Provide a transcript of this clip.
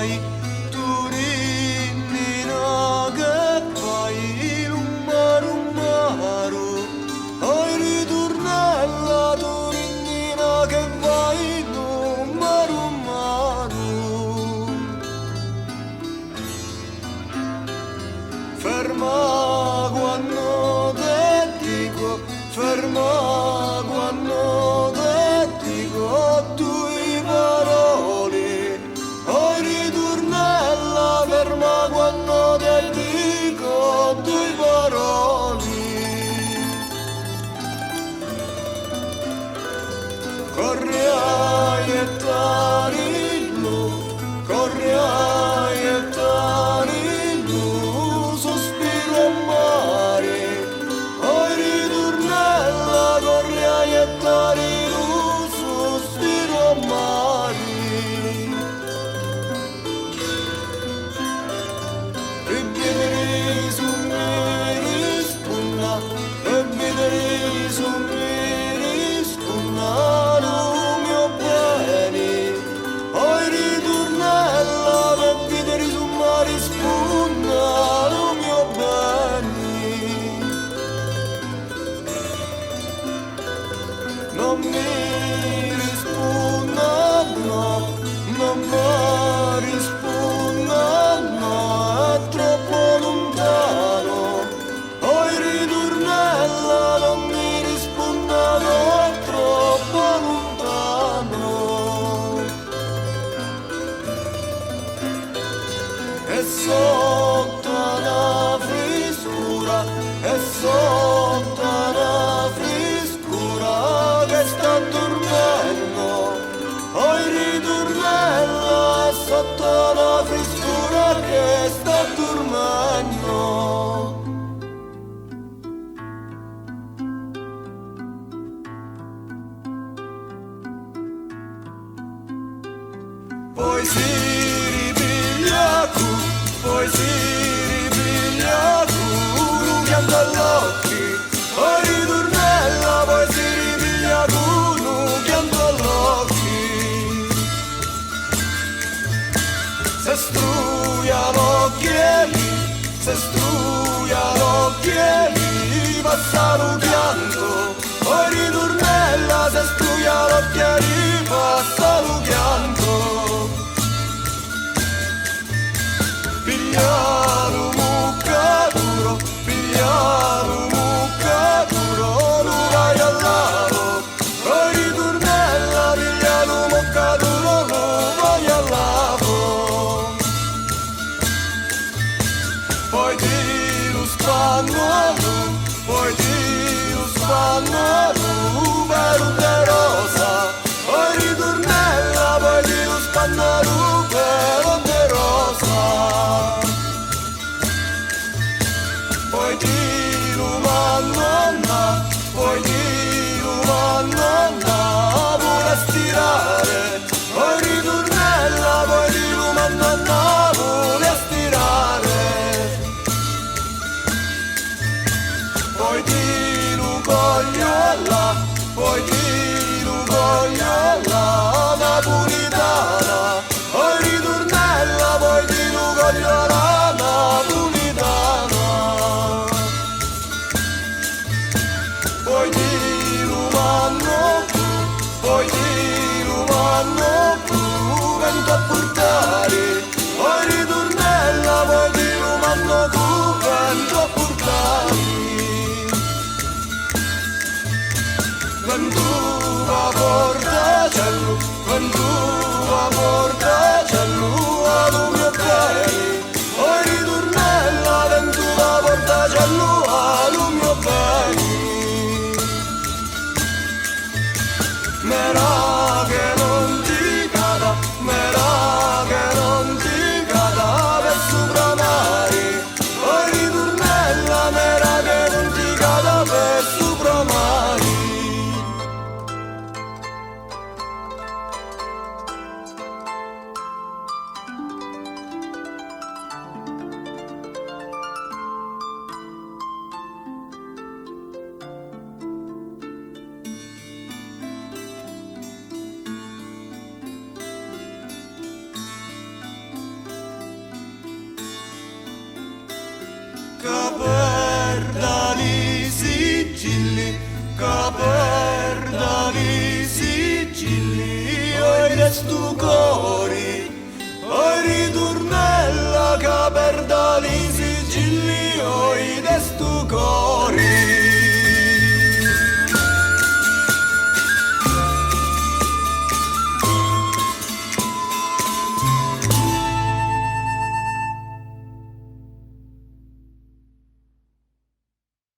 fai? Tu rinnina che fai? Lummaru, oi ritornella, tu rinnina che fai? Lummaru. Ferma quando te dico, ferma quando te dico due parole, oi ritornella, ferma quando te dico due parole. Corri a iettarillo, corri a iettarillo, sospiro a mare, oi ritornella, corri a iettarillo, sospiro a mare. E vedere su me rispunna, e vedere su me rispunna, lo mio bene, oi ritornella, per vedere su me rispunna, lo mio bene. Non mi risponda no, non mi risponda no, è troppo lontano, oi ritornella, non mi risponda no, è troppo lontano. E sotto la frescura, e sotto la frescura che sta dormendo, oi ritornella, è sotto la frescura che sta dormendo. Poi si ripiglia tu, poi si ripiglia tu, un pianto all'occhi, poi ritornella, poi si ripiglia tu, un pianto all'occhi. Se struia l'occhieli, se struia l'occhieli, passa un pianto, poi ritornella, se struia l'occhieli, passa un pianto. Piglialo mucca duro, piglialo mucca duro, lo vai al lavo, poi ritornella, piglialo mucca duro, lo vai al lavo. Poi ti lo spannolo, poi ti lo spannolo, per una rosa, poi ritornella, poi ti lo spannolo, per una rosa. Poi ti lo mannonna, poi ti lo mannonna, vuole stirare, poi ritornella, poi ti lo mannonna, vuole stirare. Poi ti lo voglio là, poi ti lo voglio là, napolitana, poi ritornella, poi ti lo voglio là, napolitana. Poi ti lo vanno più, poi ti lo vanno più, vento a portare, poi ritornella, poi ti lo vanno più, vento a portare. Quando a porta cielo, quando a porta